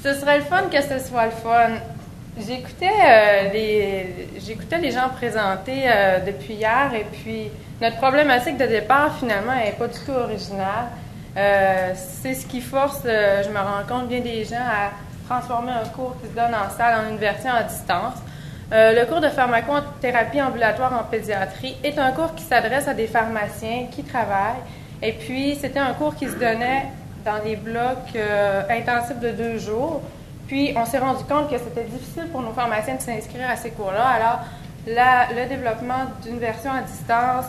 Ce serait le fun que ce soit le fun. J'écoutais les gens présenter depuis hier et puis notre problématique de départ finalement n'est pas du tout originale. C'est ce qui force, je me rends compte, bien des gens à transformer un cours qui se donne en salle en une version à distance. Le cours de pharmacothérapie ambulatoire en pédiatrie est un cours qui s'adresse à des pharmaciens qui travaillent. Et puis, c'était un cours qui se donnait dans des blocs intensifs de 2 jours. Puis, on s'est rendu compte que c'était difficile pour nos pharmaciens de s'inscrire à ces cours-là. Alors, le développement d'une version à distance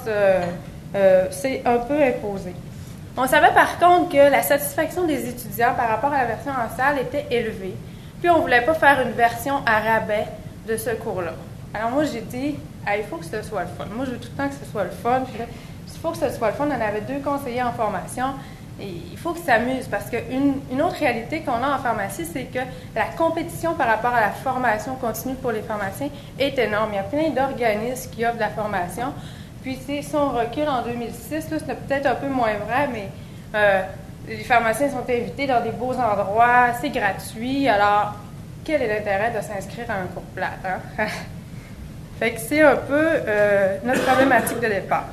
s'est un peu imposé. On savait par contre que la satisfaction des étudiants par rapport à la version en salle était élevée. Puis, on ne voulait pas faire une version à rabais de ce cours-là. Alors, moi, j'ai dit, il faut que ce soit le fun. Moi, je veux tout le temps que ce soit le fun. Puis là, il faut que ce soit le fun. On avait 2 conseillers en formation. Et il faut qu'ils s'amusent parce qu'une autre réalité qu'on a en pharmacie, c'est que la compétition par rapport à la formation continue pour les pharmaciens est énorme. Il y a plein d'organismes qui offrent de la formation. Puis, si on recule en 2006, là, c'est peut-être un peu moins vrai, mais les pharmaciens sont invités dans des beaux endroits, c'est gratuit. Alors, quel est l'intérêt de s'inscrire à un cours plate, hein? Fait que c'est un peu notre problématique de départ.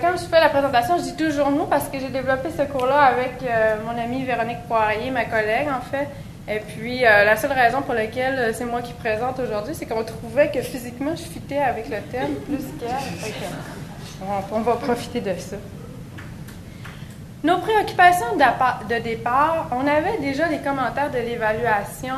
Quand je fais la présentation, je dis toujours nous parce que j'ai développé ce cours-là avec mon amie Véronique Poirier, ma collègue en fait. Et puis, la seule raison pour laquelle c'est moi qui présente aujourd'hui, c'est qu'on trouvait que physiquement, je fitais avec le thème plus qu'elle. On va profiter de ça. Nos préoccupations de départ, on avait déjà les commentaires de l'évaluation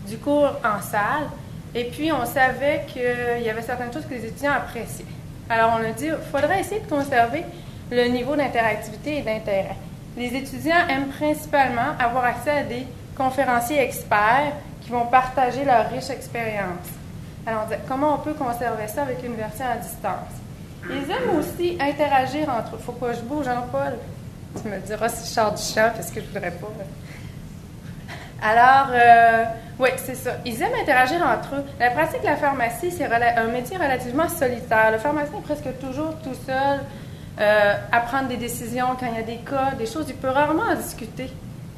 du cours en salle. Et puis, on savait qu'il y avait certaines choses que les étudiants appréciaient. Alors, on a dit, il faudrait essayer de conserver le niveau d'interactivité et d'intérêt. Les étudiants aiment principalement avoir accès à des conférenciers experts qui vont partager leur riche expérience. Alors, on dit, comment on peut conserver ça avec une version à distance? Ils aiment aussi interagir entre eux. Faut pas que je bouge, Jean-Paul. Tu me diras si je sors du champ, parce que je voudrais pas. Alors, oui, c'est ça. Ils aiment interagir entre eux. La pratique de la pharmacie, c'est un métier relativement solitaire. Le pharmacien est presque toujours tout seul à prendre des décisions quand il y a des cas, des choses. Il peut rarement en discuter.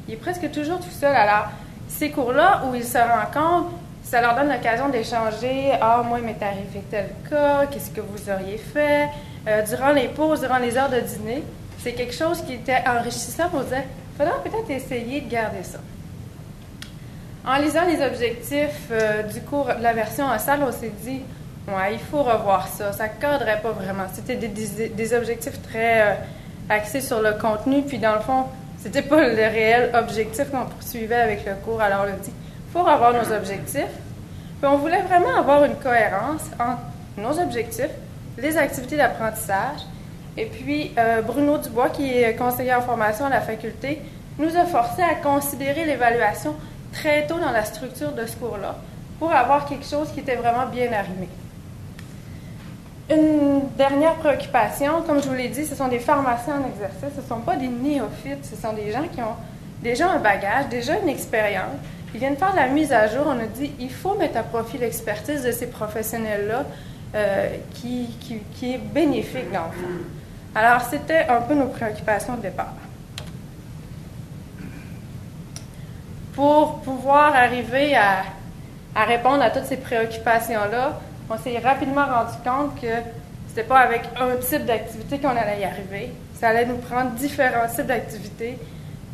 Il est presque toujours tout seul. Alors, ces cours-là où ils se rencontrent, ça leur donne l'occasion d'échanger. « Ah, moi, il m'est arrivé tel cas. Qu'est-ce que vous auriez fait? » Durant les pauses, durant les heures de dîner, c'est quelque chose qui était enrichissant pour dire « Il faudrait peut-être essayer de garder ça. » En lisant les objectifs du cours de la version en salle, on s'est dit « Ouais, il faut revoir ça. Ça ne cadrait pas vraiment. » C'était des objectifs très axés sur le contenu. Puis, dans le fond, c'était pas le réel objectif qu'on poursuivait avec le cours. Alors, on a dit « Il faut revoir nos objectifs. » Puis, on voulait vraiment avoir une cohérence entre nos objectifs, les activités d'apprentissage. Et puis, Bruno Dubois, qui est conseiller en formation à la faculté, nous a forcé à considérer l'évaluation très tôt dans la structure de ce cours-là pour avoir quelque chose qui était vraiment bien arrimé. Une dernière préoccupation, comme je vous l'ai dit, ce sont des pharmaciens en exercice, ce ne sont pas des néophytes, ce sont des gens qui ont déjà un bagage, déjà une expérience. Ils viennent faire la mise à jour. On a dit, il faut mettre à profit l'expertise de ces professionnels-là qui est bénéfique dans le fond. Alors, c'était un peu nos préoccupations de départ. Pour pouvoir arriver à répondre à toutes ces préoccupations-là, on s'est rapidement rendu compte que c'était pas avec un type d'activité qu'on allait y arriver. Ça allait nous prendre différents types d'activités,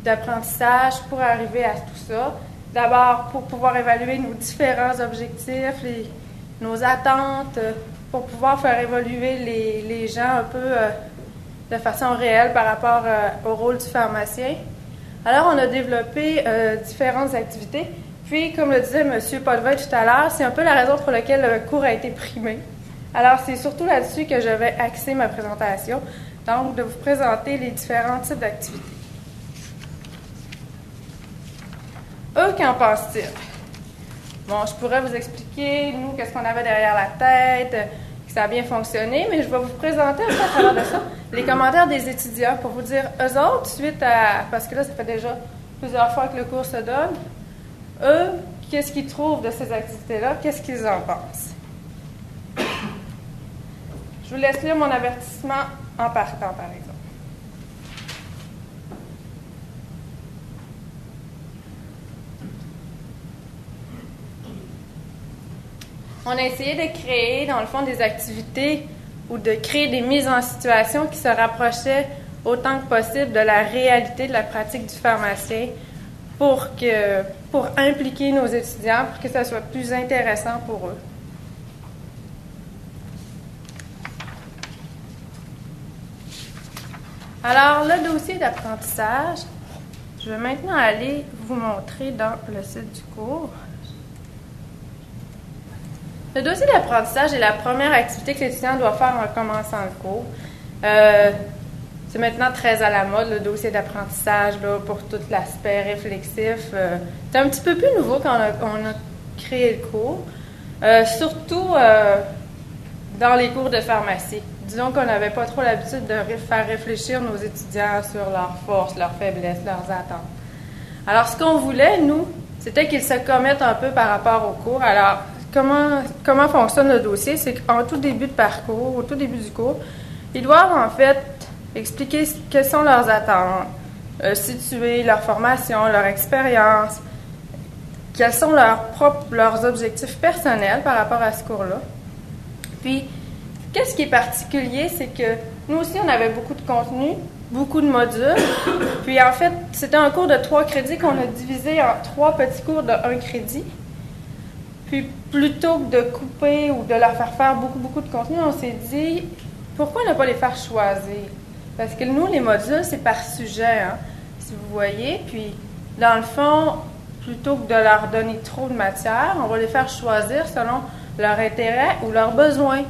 d'apprentissage pour arriver à tout ça. D'abord, pour pouvoir évaluer nos différents objectifs, nos attentes, pour pouvoir faire évoluer les gens un peu de façon réelle par rapport au rôle du pharmacien. Alors, on a développé différentes activités. Puis, comme le disait M. Paulvin tout à l'heure, c'est un peu la raison pour laquelle le cours a été primé. Alors, c'est surtout là-dessus que je vais axer ma présentation, donc de vous présenter les différents types d'activités. Eux, qu'en pensent-ils? Bon, je pourrais vous expliquer, nous, qu'est-ce qu'on avait derrière la tête, que ça a bien fonctionné, mais je vais vous présenter un peu à travers de ça les commentaires des étudiants pour vous dire, eux autres, suite à... Parce que là, ça fait déjà plusieurs fois que le cours se donne. Eux, qu'est-ce qu'ils trouvent de ces activités-là? Qu'est-ce qu'ils en pensent? Je Je vous laisse lire mon avertissement en partant, par exemple. On a essayé de créer, dans le fond, des activités ou de créer des mises en situation qui se rapprochaient autant que possible de la réalité de la pratique du pharmacien pour impliquer nos étudiants, pour que ça soit plus intéressant pour eux. Alors, le dossier d'apprentissage, je vais maintenant aller vous montrer dans le site du cours. Le dossier d'apprentissage est la première activité que l'étudiant doit faire en commençant le cours. C'est maintenant très à la mode, le dossier d'apprentissage, là, pour tout l'aspect réflexif. C'est un petit peu plus nouveau quand on a créé le cours, surtout dans les cours de pharmacie. Disons qu'on n'avait pas trop l'habitude de faire réfléchir nos étudiants sur leurs forces, leurs faiblesses, leurs attentes. Alors, ce qu'on voulait, nous, c'était qu'ils se commettent un peu par rapport au cours. Alors, comment fonctionne le dossier? C'est qu'en tout début de parcours, au tout début du cours, ils doivent en fait expliquer quelles sont leurs attentes, situer leur formation, leur expérience, quels sont leurs objectifs personnels par rapport à ce cours-là. Puis, qu'est-ce qui est particulier, c'est que nous aussi, on avait beaucoup de contenu, beaucoup de modules. Puis, en fait, c'était un cours de 3 crédits qu'on a divisé en 3 petits cours de 1 crédit. Puis, plutôt que de couper ou de leur faire beaucoup de contenu, on s'est dit, pourquoi ne pas les faire choisir? Parce que nous, les modules, c'est par sujet, hein, si vous voyez. Puis, dans le fond, plutôt que de leur donner trop de matière, on va les faire choisir selon leur intérêt ou leurs besoins.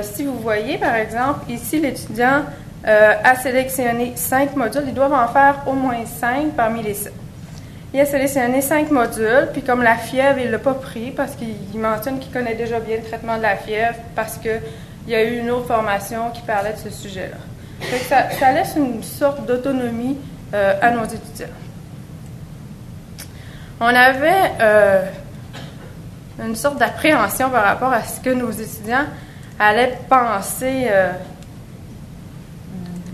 Si vous voyez, par exemple, ici, l'étudiant a sélectionné 5 modules. Ils doivent en faire au moins 5 parmi les 7. Il a sélectionné 5 modules, puis comme la fièvre, il ne l'a pas pris parce qu'il mentionne qu'il connaît déjà bien le traitement de la fièvre parce qu'il y a eu une autre formation qui parlait de ce sujet-là. Donc, ça laisse une sorte d'autonomie à nos étudiants. On avait une sorte d'appréhension par rapport à ce que nos étudiants allaient penser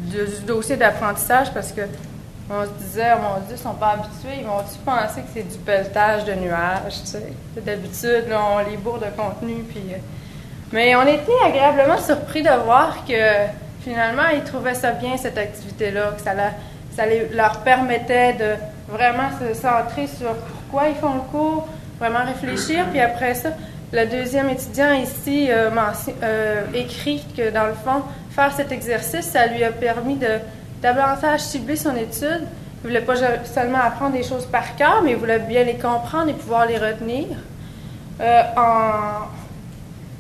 du dossier d'apprentissage parce que on se disait, oh mon Dieu, ils ne sont pas habitués, ils vont-tu penser que c'est du pelletage de nuages, tu sais? D'habitude, là, on les bourre de contenu, puis... Mais on était agréablement surpris de voir que, finalement, ils trouvaient ça bien, cette activité-là, que ça leur permettait de vraiment se centrer sur pourquoi ils font le cours, vraiment réfléchir, puis après ça, le deuxième étudiant ici écrit que, dans le fond, faire cet exercice, ça lui a permis de davantage cibler son étude. Il ne voulait pas seulement apprendre des choses par cœur, mais il voulait bien les comprendre et pouvoir les retenir.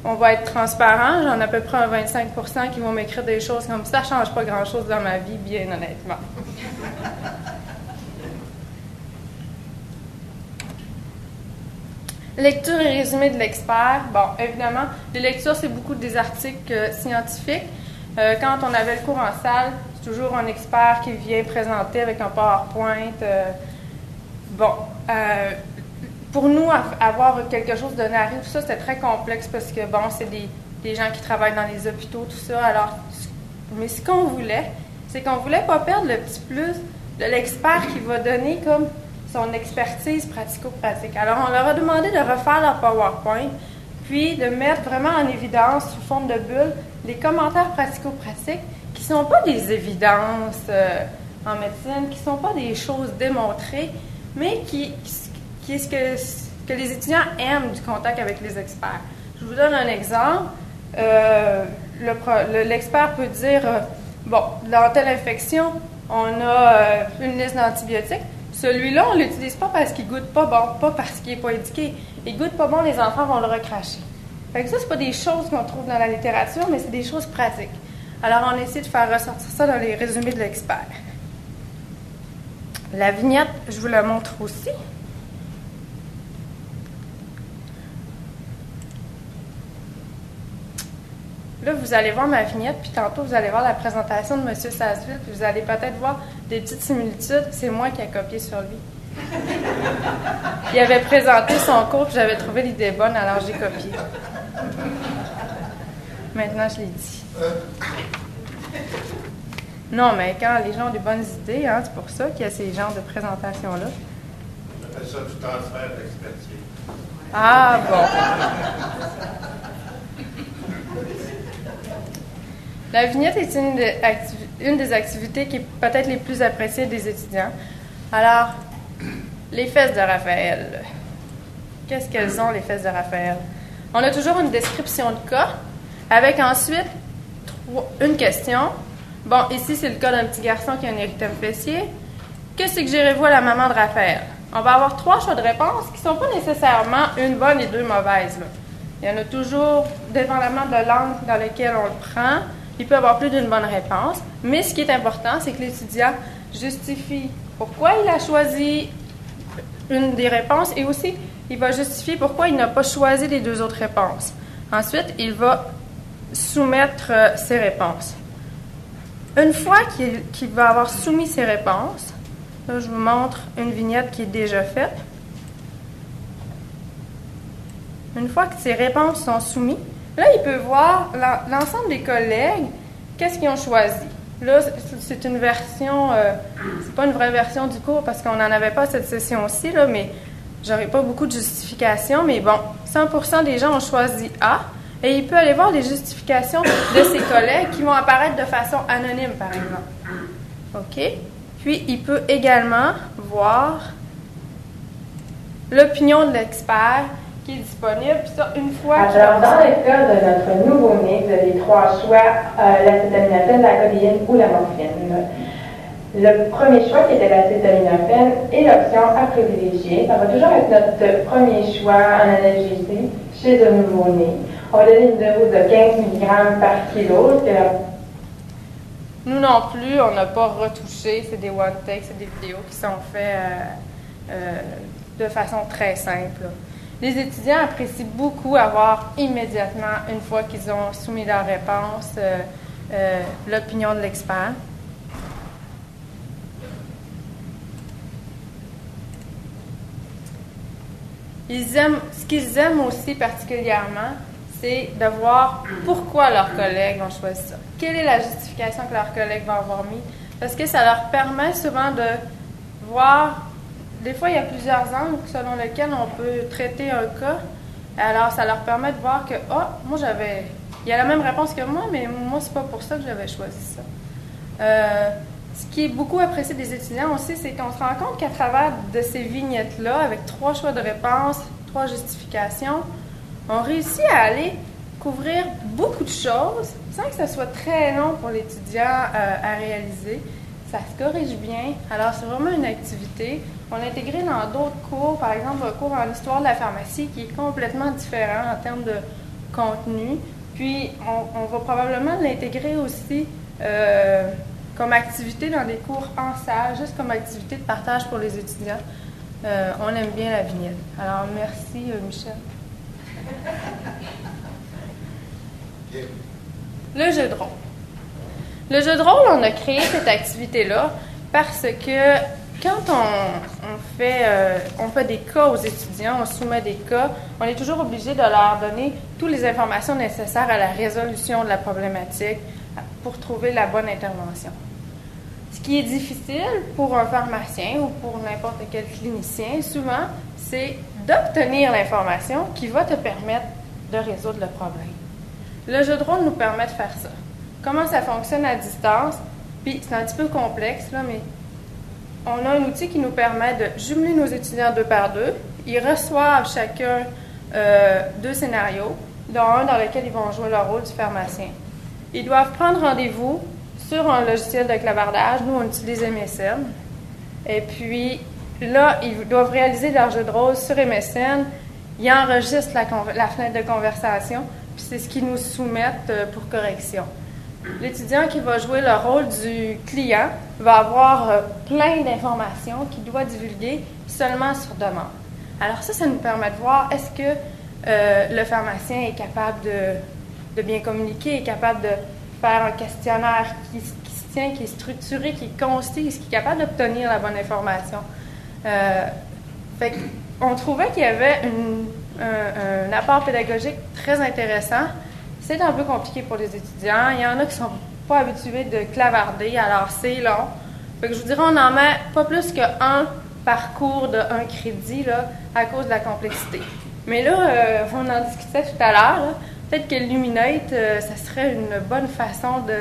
On va être transparent. J'en ai à peu près un 25% qui vont m'écrire des choses comme ça. Ça ne change pas grand-chose dans ma vie, bien honnêtement. Lecture et résumé de l'expert. Bon, évidemment, les lectures, c'est beaucoup des articles scientifiques. Quand on avait le cours en salle, c'est toujours un expert qui vient présenter avec un PowerPoint. Pour nous, avoir quelque chose de narré, tout ça, c'était très complexe parce que, bon, c'est des gens qui travaillent dans les hôpitaux, tout ça. Alors, mais ce qu'on voulait, c'est qu'on ne voulait pas perdre le petit plus de l'expert qui va donner comme son expertise pratico-pratique. Alors, on leur a demandé de refaire leur PowerPoint, puis de mettre vraiment en évidence, sous forme de bulle, les commentaires pratico-pratiques qui ne sont pas des évidences en médecine, qui ne sont pas des choses démontrées, mais qui est ce que les étudiants aiment du contact avec les experts. Je vous donne un exemple. L'expert peut dire, dans telle infection, on a une liste d'antibiotiques. Celui-là, on ne l'utilise pas parce qu'il ne goûte pas bon, pas parce qu'il n'est pas éduqué. Il ne goûte pas bon, les enfants vont le recracher. Fait que ça, c'est pas des choses qu'on trouve dans la littérature, mais c'est des choses pratiques. Alors, on essaie de faire ressortir ça dans les résumés de l'expert. La vignette, je vous la montre aussi. Là, vous allez voir ma vignette, puis tantôt, vous allez voir la présentation de M. Sasseville, puis vous allez peut-être voir des petites similitudes. C'est moi qui ai copié sur lui. Il avait présenté son cours, puis j'avais trouvé l'idée bonne, alors j'ai copié. Maintenant, je l'ai dit. Non, mais quand les gens ont des bonnes idées, hein, c'est pour ça qu'il y a ces genres de présentations-là. On appelle ça du transfert d'expertise. Ah, bon. La vignette est une des activités qui est peut-être les plus appréciées des étudiants. Alors, les fesses de Raphaël. Qu'est-ce qu'elles ont, les fesses de Raphaël? On a toujours une description de cas, avec ensuite une question. Bon, ici, c'est le cas d'un petit garçon qui a un érythème fessier. Que suggérez-vous à la maman de Raphaël? On va avoir 3 choix de réponse qui ne sont pas nécessairement une bonne et 2 mauvaises, là. Il y en a toujours, dépendamment de l'angle dans lequel on le prend, il peut y avoir plus d'une bonne réponse. Mais ce qui est important, c'est que l'étudiant justifie pourquoi il a choisi une des réponses et aussi, il va justifier pourquoi il n'a pas choisi les 2 autres réponses. Ensuite, il va soumettre ses réponses. Une fois qu'il va avoir soumis ses réponses, là, je vous montre une vignette qui est déjà faite. Une fois que ces réponses sont soumises, là, il peut voir l'ensemble des collègues, qu'est-ce qu'ils ont choisi. Là, c'est une version, c'est pas une vraie version du cours parce qu'on n'en avait pas cette session-ci, là, mais j'aurais pas beaucoup de justifications. Mais bon, 100% des gens ont choisi A et il peut aller voir les justifications de ses collègues qui vont apparaître de façon anonyme, par exemple. OK? Puis, il peut également voir l'opinion de l'expert qui est disponible. Puis ça, une fois alors, dans le cas de notre nouveau-né, vous avez 3 choix, l'acétaminophène, la codéine ou la morphine. Le premier choix, qui était l'acétaminophène, est l'option à privilégier. Ça va toujours être notre premier choix en analgésie chez un nouveau-né. On va donner une dose de 15 mg par kilo. Nous non plus, on n'a pas retouché. C'est des one-take, c'est des vidéos qui sont faites de façon très simple. Les étudiants apprécient beaucoup avoir immédiatement, une fois qu'ils ont soumis leur réponse, l'opinion de l'expert. Ce qu'ils aiment aussi particulièrement, c'est de voir pourquoi leurs collègues ont choisi ça. Quelle est la justification que leurs collègues vont avoir mis? Parce que ça leur permet souvent de voir. Des fois, il y a plusieurs angles selon lesquels on peut traiter un cas. Alors, ça leur permet de voir que, moi, il y a la même réponse que moi, mais moi, c'est pas pour ça que j'avais choisi ça. Ce qui est beaucoup apprécié des étudiants aussi, c'est qu'on se rend compte qu'à travers de ces vignettes-là, avec 3 choix de réponse, 3 justifications, on réussit à aller couvrir beaucoup de choses sans que ce soit très long pour l'étudiant à réaliser. Ça se corrige bien. Alors, c'est vraiment une activité. On l'a intégré dans d'autres cours, par exemple un cours en histoire de la pharmacie qui est complètement différent en termes de contenu. Puis, on va probablement l'intégrer aussi comme activité dans des cours en salle, juste comme activité de partage pour les étudiants. On aime bien la vignette. Alors, merci Michel. Le jeu de rôle. Le jeu de rôle, on a créé cette activité-là parce que quand on fait des cas aux étudiants, on soumet des cas, on est toujours obligé de leur donner toutes les informations nécessaires à la résolution de la problématique pour trouver la bonne intervention. Ce qui est difficile pour un pharmacien ou pour n'importe quel clinicien, souvent, c'est d'obtenir l'information qui va te permettre de résoudre le problème. Le jeu de rôle nous permet de faire ça. Comment ça fonctionne à distance? Puis c'est un petit peu complexe, là, mais on a un outil qui nous permet de jumeler nos étudiants 2 par 2. Ils reçoivent chacun 2 scénarios, dont un dans lequel ils vont jouer le rôle du pharmacien. Ils doivent prendre rendez-vous sur un logiciel de clavardage. Nous, on utilise MSN. Et puis, là, ils doivent réaliser leur jeu de rôle sur MSN. Ils enregistrent la fenêtre de conversation, puis c'est ce qu'ils nous soumettent pour correction. L'étudiant qui va jouer le rôle du client va avoir plein d'informations qu'il doit divulguer seulement sur demande. Alors ça nous permet de voir est-ce que le pharmacien est capable de bien communiquer, est capable de faire un questionnaire qui se tient, qui est structuré, qui est concis, qui est capable d'obtenir la bonne information. Fait qu'on trouvait qu'il y avait un apport pédagogique très intéressant c'est un peu compliqué pour les étudiants. Il y en a qui sont pas habitués de clavarder, alors c'est long. Fait que je vous dirais, on en met pas plus qu'un par cours de 1 crédit là, à cause de la complexité. Mais là, on en discutait tout à l'heure, là, peut-être que Luminate, ça serait une bonne façon de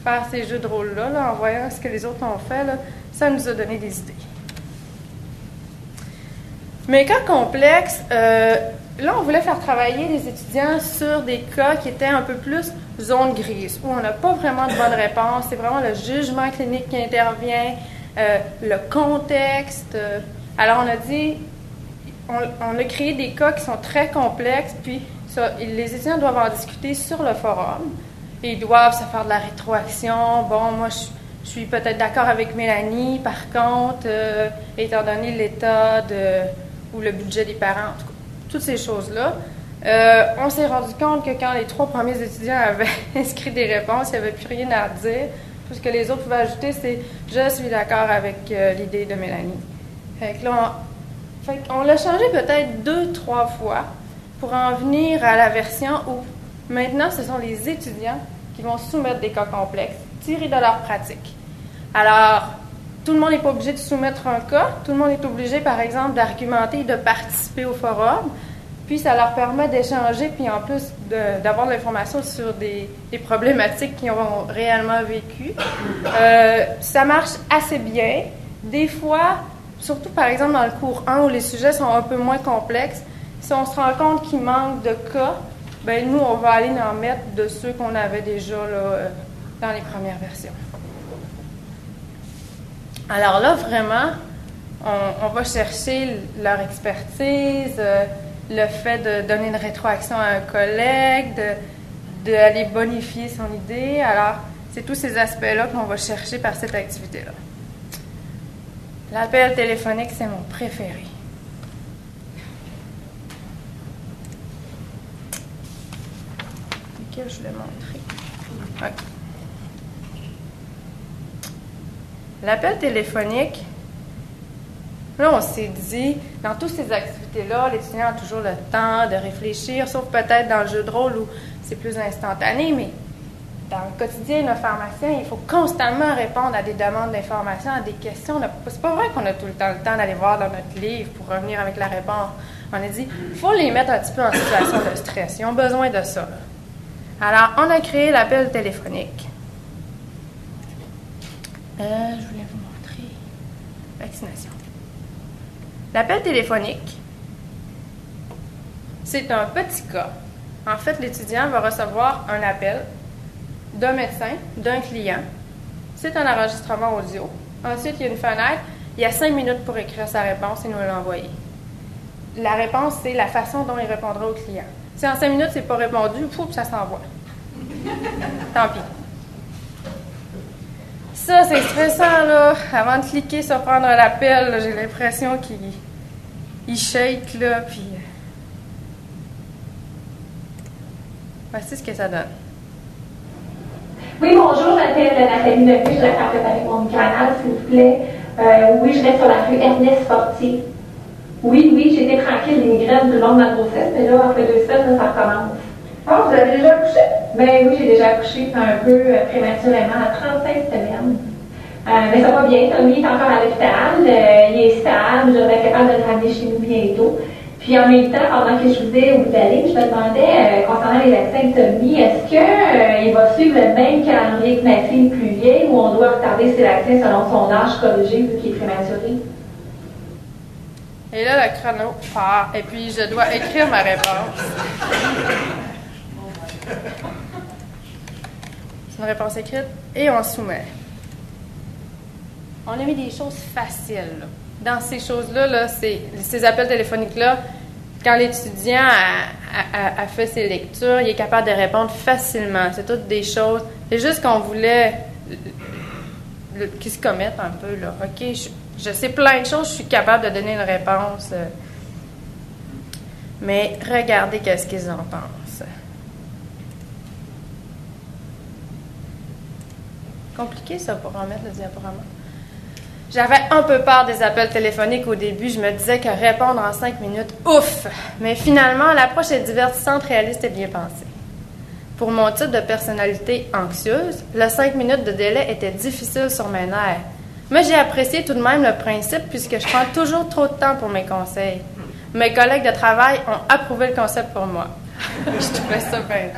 faire ces jeux de rôle-là, là, en voyant ce que les autres ont fait. Là, ça nous a donné des idées. Mais cas complexes, là, on voulait faire travailler les étudiants sur des cas qui étaient un peu plus zone grise, où on n'a pas vraiment de bonne réponse. C'est vraiment le jugement clinique qui intervient, le contexte. Alors, on a dit, on a créé des cas qui sont très complexes, puis ça, les étudiants doivent en discuter sur le forum. Et ils doivent se faire de la rétroaction. Bon, moi, je suis peut-être d'accord avec Mélanie, par contre, étant donné l'état ou le budget des parents, en tout cas, toutes ces choses-là. On s'est rendu compte que quand les 3 premiers étudiants avaient inscrit des réponses, il n'y avait plus rien à dire. Tout ce que les autres pouvaient ajouter, c'est « je suis d'accord avec l'idée de Mélanie ». Fait que là, on l'a changé peut-être 2-3 fois pour en venir à la version où maintenant, ce sont les étudiants qui vont soumettre des cas complexes, tirés de leur pratique. Alors, tout le monde n'est pas obligé de soumettre un cas. Tout le monde est obligé, par exemple, d'argumenter et de participer au forum. Puis, ça leur permet d'échanger, puis en plus d'avoir de l'information sur des problématiques qu'ils ont réellement vécues. Ça marche assez bien. Des fois, surtout, par exemple, dans le cours 1, où les sujets sont un peu moins complexes, si on se rend compte qu'il manque de cas, bien, nous, on va aller en mettre de ceux qu'on avait déjà là, dans les premières versions. Alors là, vraiment, on va chercher leur expertise, le fait de donner une rétroaction à un collègue, d'aller bonifier son idée. Alors, c'est tous ces aspects-là qu'on va chercher par cette activité-là. L'appel téléphonique, c'est mon préféré. Lequel je voulais montrer? OK. L'appel téléphonique, là, on s'est dit, dans toutes ces activités-là, l'étudiant a toujours le temps de réfléchir, sauf peut-être dans le jeu de rôle où c'est plus instantané, mais dans le quotidien d'un pharmacien, il faut constamment répondre à des demandes d'informations, à des questions. C'est pas vrai qu'on a tout le temps d'aller voir dans notre livre pour revenir avec la réponse. On a dit, il faut les mettre un petit peu en situation de stress. Ils ont besoin de ça. Alors, on a créé l'appel téléphonique. Je voulais vous montrer vaccination. L'appel téléphonique, c'est un petit cas. En fait, l'étudiant va recevoir un appel d'un médecin, d'un client. C'est un enregistrement audio. Ensuite, il y a une fenêtre. Il y a 5 minutes pour écrire sa réponse et nous l'envoyer. La réponse, c'est la façon dont il répondra au client. Si en 5 minutes, c'est pas répondu, pouf, ça s'envoie. Tant pis. Ça, c'est stressant, là. Avant de cliquer sur prendre l'appel, là, j'ai l'impression qu'il shake, là, puis... Voici ce que ça donne. Oui, bonjour, je m'appelle Nathalie Levé, je vais faire préparer mon canal, s'il vous plaît. Oui, je reste sur la rue Ernest Fortier. Oui, j'étais tranquille, des migraines tout le long de ma grossesse, mais là, après 2 semaines, ça recommence. Oh, vous avez déjà accouché? Ben oui, j'ai déjà accouché un peu prématurément à 35 semaines. Mais ça va bien, Tommy est encore à l'hôpital, il est stable, je vais être capable de le ramener chez nous bientôt. Puis en même temps, pendant que je vous ai au bout de la ligne, je me demandais, concernant les vaccins de Tommy, est-ce qu'il va suivre le même calendrier que ma fille plus vieille ou on doit retarder ses vaccins selon son âge corrigé vu qu'il est prématuré? Et là, le chrono part, et puis je dois écrire ma réponse. C'est une réponse écrite, et on soumet. On a mis des choses faciles, là. Dans ces choses-là, là, ces appels téléphoniques-là, quand l'étudiant a fait ses lectures, il est capable de répondre facilement. C'est toutes des choses. C'est juste qu'on voulait qu'ils se commettent un peu, là. OK, je sais plein de choses, je suis capable de donner une réponse. Mais regardez qu'est-ce qu'ils en pensent. Compliqué, ça, pour en mettre le diaporama. J'avais un peu peur des appels téléphoniques au début. Je me disais que répondre en 5 minutes, ouf! Mais finalement, l'approche est divertissante, réaliste et bien pensée. Pour mon type de personnalité anxieuse, le 5 minutes de délai était difficile sur mes nerfs. Mais j'ai apprécié tout de même le principe puisque je prends toujours trop de temps pour mes conseils. Mes collègues de travail ont approuvé le concept pour moi. Je trouvais ça bien.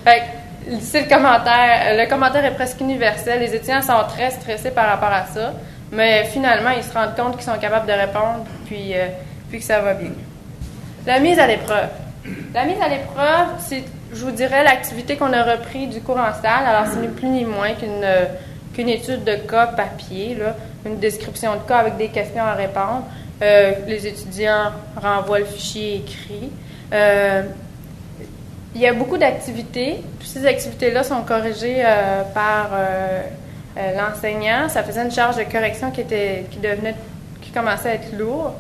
Fait que, c'est le commentaire. Le commentaire est presque universel. Les étudiants sont très stressés par rapport à ça, mais finalement, ils se rendent compte qu'ils sont capables de répondre, puis que ça va bien. La mise à l'épreuve. La mise à l'épreuve, c'est, je vous dirais, l'activité qu'on a repris du cours en salle. Alors, c'est ni plus ni moins qu'une étude de cas papier, là, une description de cas avec des questions à répondre. Les étudiants renvoient le fichier écrit. Il y a beaucoup d'activités. Puis ces activités-là sont corrigées par l'enseignant. Ça faisait une charge de correction qui commençait à être lourde.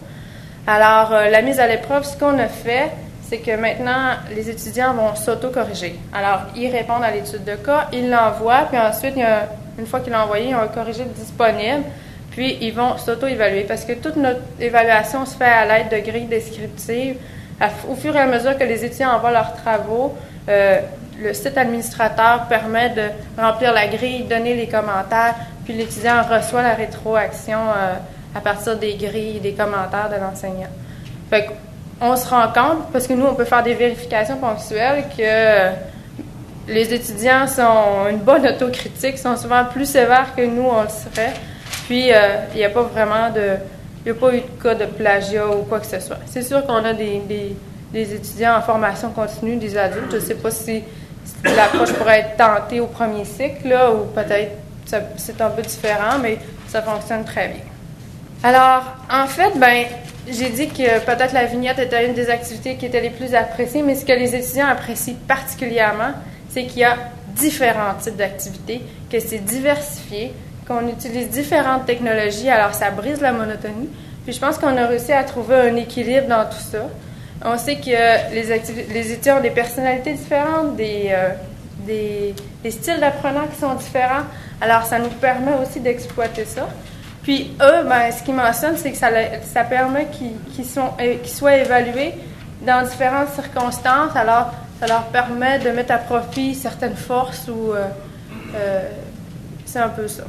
Alors, la mise à l'épreuve, ce qu'on a fait, c'est que maintenant, les étudiants vont s'auto-corriger. Alors, ils répondent à l'étude de cas, ils l'envoient, puis ensuite, une fois qu'ils l'ont envoyé, ils ont un corrigé disponible, puis ils vont s'auto-évaluer parce que toute notre évaluation se fait à l'aide de grilles descriptives. Au fur et à mesure que les étudiants envoient leurs travaux, le site administrateur permet de remplir la grille, donner les commentaires, puis l'étudiant reçoit la rétroaction à partir des grilles et des commentaires de l'enseignant. Fait qu'on se rend compte, parce que nous, on peut faire des vérifications ponctuelles, que les étudiants sont une bonne autocritique, sont souvent plus sévères que nous, on le serait. Puis, il n'y a pas vraiment il n'y a pas eu de cas de plagiat ou quoi que ce soit. C'est sûr qu'on a des étudiants en formation continue, des adultes. Je ne sais pas si l'approche pourrait être tentée au premier cycle, là, ou peut-être c'est un peu différent, mais ça fonctionne très bien. Alors, en fait, j'ai dit que peut-être la vignette était une des activités qui étaient les plus appréciées, mais ce que les étudiants apprécient particulièrement, c'est qu'il y a différents types d'activités, que c'est diversifié, qu'on utilise différentes technologies, alors ça brise la monotonie. Puis je pense qu'on a réussi à trouver un équilibre dans tout ça. On sait que les étudiants ont des personnalités différentes, des styles d'apprenants qui sont différents, alors ça nous permet aussi d'exploiter ça. Puis eux, ce qu'ils mentionnent, c'est que ça permet qu'ils soient évalués dans différentes circonstances, alors ça leur permet de mettre à profit certaines forces ou c'est un peu ça.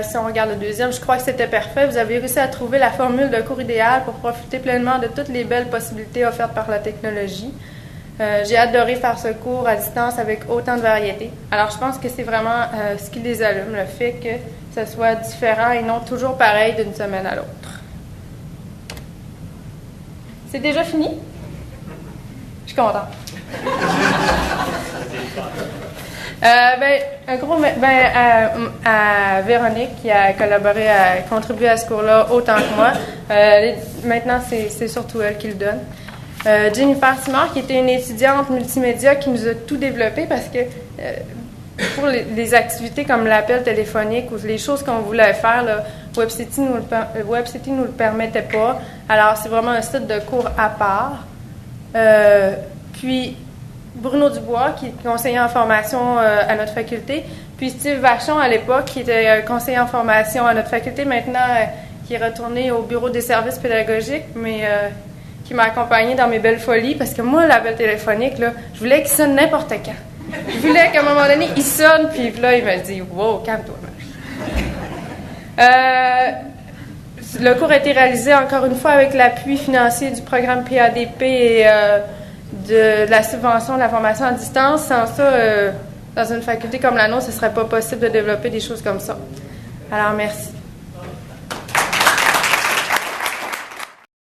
Si on regarde le deuxième, je crois que c'était parfait. Vous avez réussi à trouver la formule de cours idéal pour profiter pleinement de toutes les belles possibilités offertes par la technologie. J'ai adoré faire ce cours à distance avec autant de variété. Alors, je pense que c'est vraiment ce qui les allume, le fait que ce soit différent et non toujours pareil d'une semaine à l'autre. C'est déjà fini? Je suis contente. Un gros à Véronique qui a collaboré, a contribué à ce cours-là autant que moi. Maintenant, c'est surtout elle qui le donne. Jennifer Simard, qui était une étudiante multimédia qui nous a tout développé parce que pour les activités comme l'appel téléphonique ou les choses qu'on voulait faire, là, WebCity nous le permettait pas. Alors, c'est vraiment un site de cours à part. Puis, Bruno Dubois, qui est conseiller en formation à notre faculté, puis Steve Vachon, à l'époque, qui était conseiller en formation à notre faculté, maintenant qui est retourné au bureau des services pédagogiques, mais qui m'a accompagnée dans mes belles folies, parce que moi, l'appel téléphonique, là, je voulais qu'il sonne n'importe quand. Je voulais qu'à un moment donné, il sonne, puis là, il me dit « Wow, calme-toi, Marie. » Le cours a été réalisé, encore une fois, avec l'appui financier du programme PADP et de la subvention de la formation à distance. Sans ça, dans une faculté comme la nôtre, ce ne serait pas possible de développer des choses comme ça. Alors, merci.